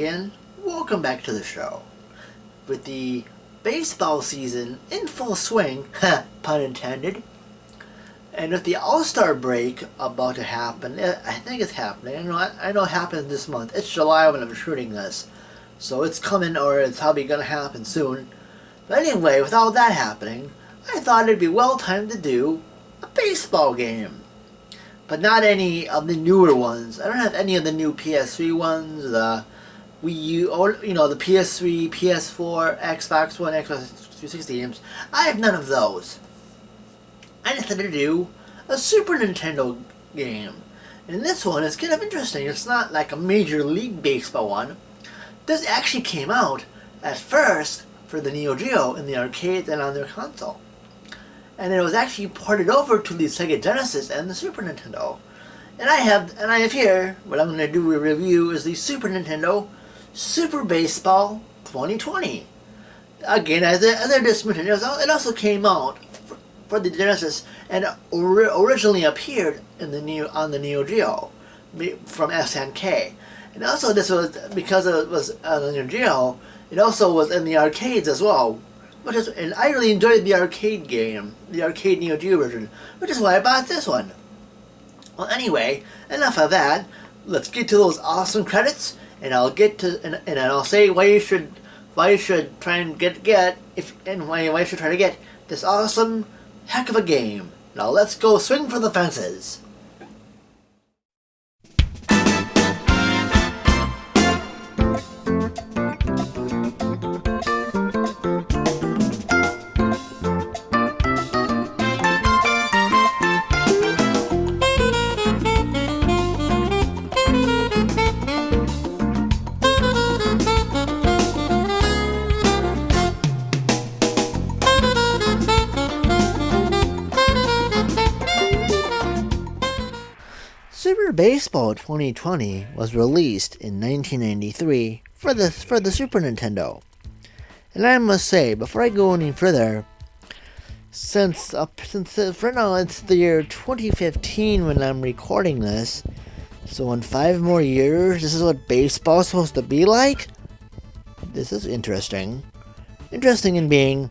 again. Welcome back to the show. With the baseball season in full swing, pun intended, and with the All-Star break about to happen, I think it's happening. I know it happens this month. It's July when I'm shooting this, so it's coming, or it's probably gonna happen soon. But anyway, with all that happening, I thought it'd be well timed to do a baseball game. But not any of the newer ones. I don't have any of the new PS3 ones, the Wii U, or, the PS3, PS4, Xbox One, Xbox 360 games. I have none of those. I decided to do a Super Nintendo game. And this one is kind of interesting. It's not like a Major League Baseball one. This actually came out at first for the Neo Geo in the arcades and on their console. And it was actually ported over to the Sega Genesis and the Super Nintendo. And I have here, what I'm going to do a review is the Super Nintendo Super Baseball 2020. Again, as I just mentioned, it also came out for the Genesis and originally appeared on the Neo Geo from SNK. And also this was, because it was on the Neo Geo, it also was in the arcades as well. And I really enjoyed the arcade game, the arcade Neo Geo version, which is why I bought this one. Well, anyway, enough of that. Let's get to those awesome credits, and I'll say why you should try and why you should try to get this awesome heck of a game. Now let's go swing for the fences. Super Baseball 2020 was released in 1993 for the Super Nintendo. And I must say, before I go any further, since for now it's the year 2015 when I'm recording this, so in 5 more years, this is what baseball's supposed to be like? This is interesting. Interesting in being,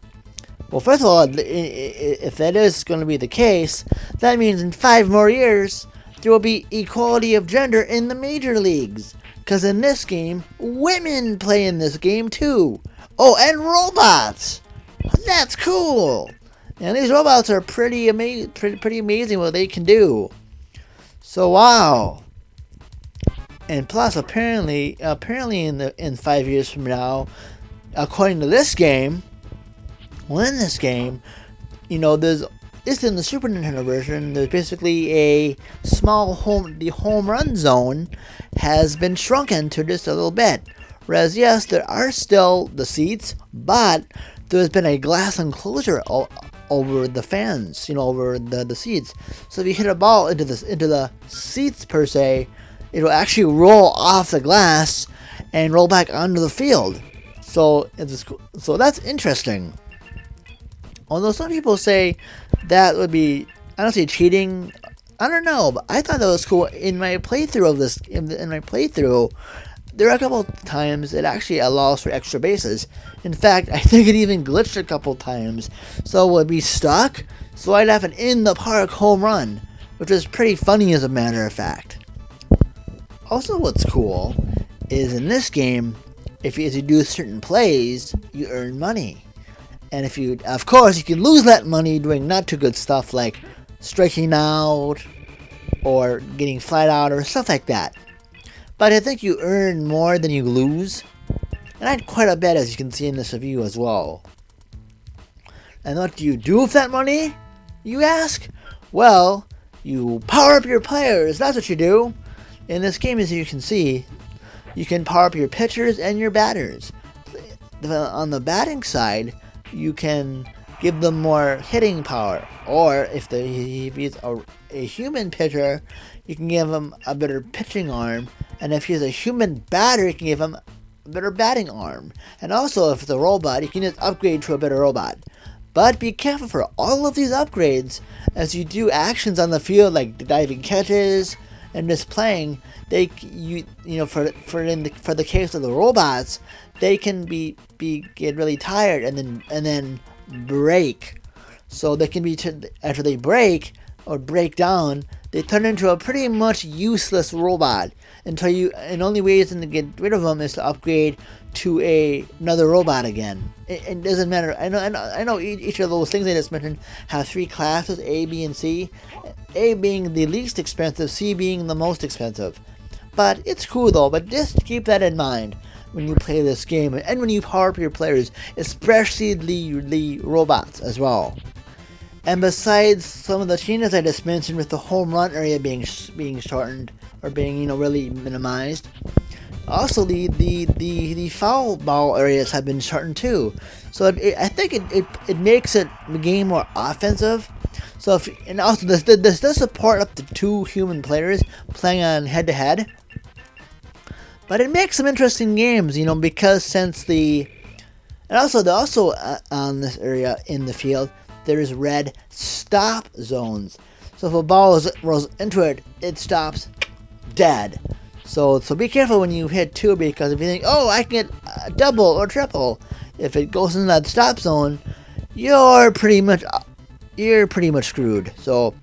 well, first of all, if that is going to be the case, that means in 5 more years, there will be equality of gender in the major leagues. Because in this game, women play in this game too. Oh, and robots! That's cool! And these robots are pretty amazing what they can do. So wow. And plus, apparently in 5 years from now, according to this game, it's in the Super Nintendo version. There's basically a small the home run zone has been shrunken to just a little bit. Whereas, yes, there are still the seats, but there's been a glass enclosure over the fans, over the seats. So if you hit a ball into the seats per se, it will actually roll off the glass and roll back onto the field. So that's interesting. Although some people say that would be, I don't say cheating, I don't know, but I thought that was cool. In my playthrough of this, there are a couple of times it actually allows for extra bases. In fact, I think it even glitched a couple times, so it would be stuck, so I'd have an in-the-park home run, which is pretty funny as a matter of fact. Also, what's cool is in this game, as you do certain plays, you earn money. And of course, you can lose that money doing not too good stuff like striking out or getting flat out or stuff like that. But I think you earn more than you lose. And I had quite a bit, as you can see in this review as well. And what do you do with that money, you ask? Well, you power up your players. That's what you do. In this game, as you can see, you can power up your pitchers and your batters. On the batting side, you can give them more hitting power, or if he's a human pitcher, you can give him a better pitching arm, and if he's a human batter, you can give him a better batting arm. And also, if it's a robot, you can just upgrade to a better robot. But be careful for all of these upgrades as you do actions on the field like diving catches and just playing, for the case of the robots, they can get really tired and then break. So they can be after they break or break down, they turn into a pretty much useless robot and only way to get rid of them is to upgrade to another robot again. It doesn't matter. I know each of those things I just mentioned have 3 classes, A, B, and C. A being the least expensive, C being the most expensive. But it's cool though, but just keep that in mind when you play this game and when you power up your players, especially the robots as well. And besides some of the changes I just mentioned with the home run area being shortened or being really minimized, also the foul ball areas have been shortened too. So I think it makes the game more offensive. So and also this does support up to 2 human players playing on head to head. But it makes some interesting games, because on this area in the field, there is red stop zones. So if a ball rolls into it, it stops dead. So be careful when you hit 2, because if you think, oh, I can get a double or triple, if it goes in that stop zone, you're pretty much screwed. So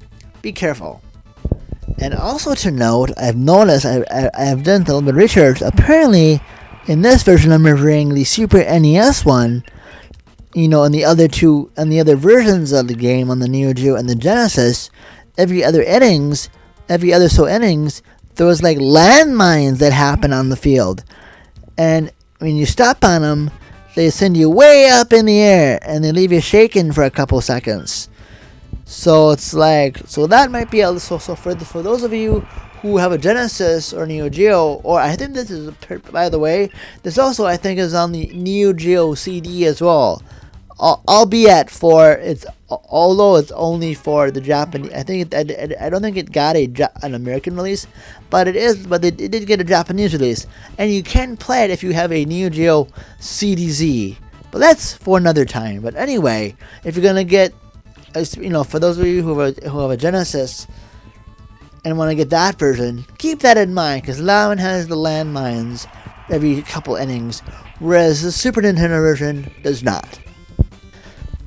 be careful. And also to note, I've noticed, I've done a little bit of research. Apparently, in this version, I'm reviewing the Super NES one. And the other versions of the game on the Neo Geo and the Genesis, every other innings, there was like landmines that happen on the field. And when you stop on them, they send you way up in the air and they leave you shaking for a couple seconds. So it's that might be so for those of you who have a Genesis or Neo Geo, or I think this is, by the way, this also I think is on the Neo Geo CD as well. Albeit although it's only for the Japanese. I don't think it got an American release, but it did get a Japanese release, and you can play it if you have a Neo Geo CDZ. But that's for another time. But anyway, if you're gonna get, for those of you who have a Genesis and want to get that version, keep that in mind, because that one has the landmines every couple innings, whereas the Super Nintendo version does not.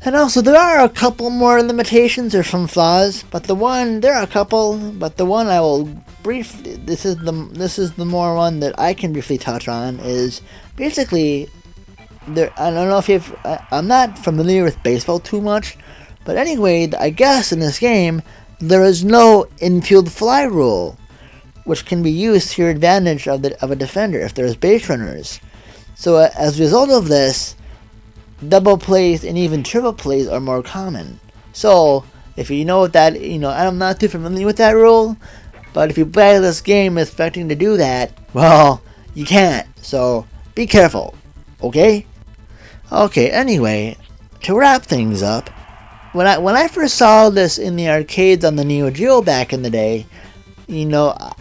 And also, there are a couple more limitations or some flaws, but the one I will briefly, this is the more one that I can briefly touch on, is basically, I don't know if I'm not familiar with baseball too much, but anyway, I guess in this game, there is no infield fly rule, which can be used to your advantage of a defender if there's base runners. So as a result of this, double plays and even triple plays are more common. So if you know that, I'm not too familiar with that rule, but if you play this game expecting to do that, well, you can't. So be careful, okay? Okay. Anyway, to wrap things up, when I first saw this in the arcades on the Neo Geo back in the day,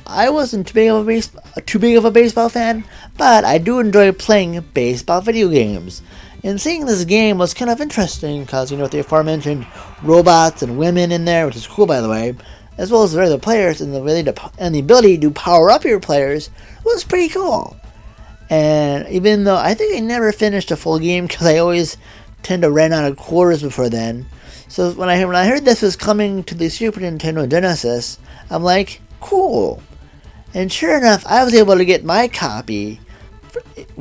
I wasn't too big of a baseball fan, but I do enjoy playing baseball video games. And seeing this game was kind of interesting because, with the aforementioned robots and women in there, which is cool by the way, as well as the regular players and the ability to power up your players was pretty cool. And even though I think I never finished a full game because I always tend to run out of quarters before then. So when I heard this was coming to the Super Nintendo Genesis, I'm like, cool. And sure enough, I was able to get my copy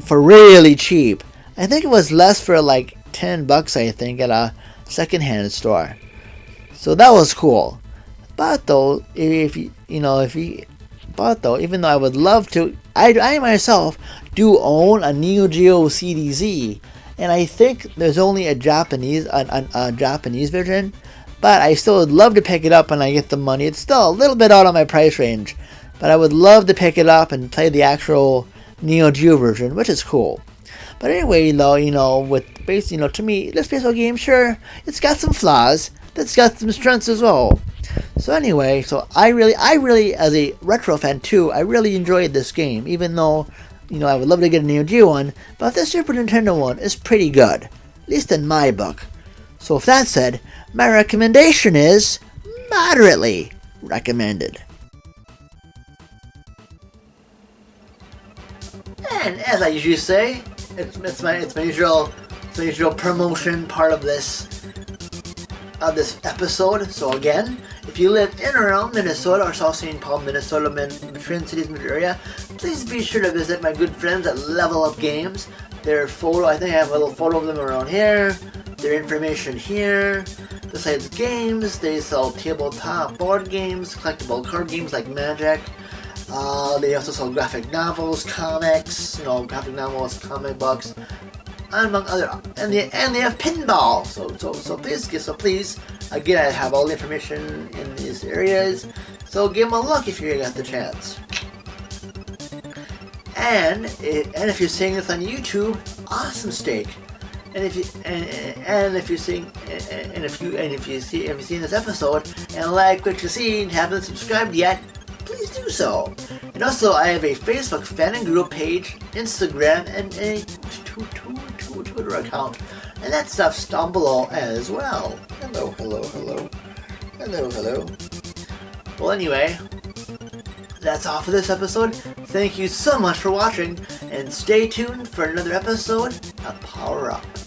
for really cheap. I think it was less for like $10, I think, at a secondhand store. So that was cool. But though, even though I would love to, I myself do own a Neo Geo CDZ, and I think there's only a Japanese version, but I still would love to pick it up when I get the money. It's still a little bit out of my price range, but I would love to pick it up and play the actual Neo Geo version, which is cool. But anyway, though, to me, this baseball game, sure, it's got some flaws, but it's got some strengths as well. So anyway, I really, as a retro fan too, I really enjoyed this game, even though, I would love to get a Neo Geo one, but the Super Nintendo one is pretty good, at least in my book. So with that said, my recommendation is moderately recommended. And as I usually say, it's my usual promotion part of this episode. So again, if you live in or around Minnesota or South St. Paul, Minnesota, Twin Cities metro area, please be sure to visit my good friends at Level Up Games. Their photo, I think I have a little photo of them around here. Their information here. Besides games, they sell tabletop board games, collectible card games like Magic. They also sell graphic novels, comics, graphic novels, comic books, among other, and they have pinball. So please, again, I have all the information in these areas. So give them a look if you got the chance. And if you're seeing this on YouTube, awesome steak. And if you've seen this episode and like what you see and haven't subscribed yet, please do so. And also, I have a Facebook fan and group page, Instagram, and a Twitter account, and that stuff's down below as well. Hello. Well, anyway, that's all for this episode. Thank you so much for watching, and stay tuned for another episode of Power Up.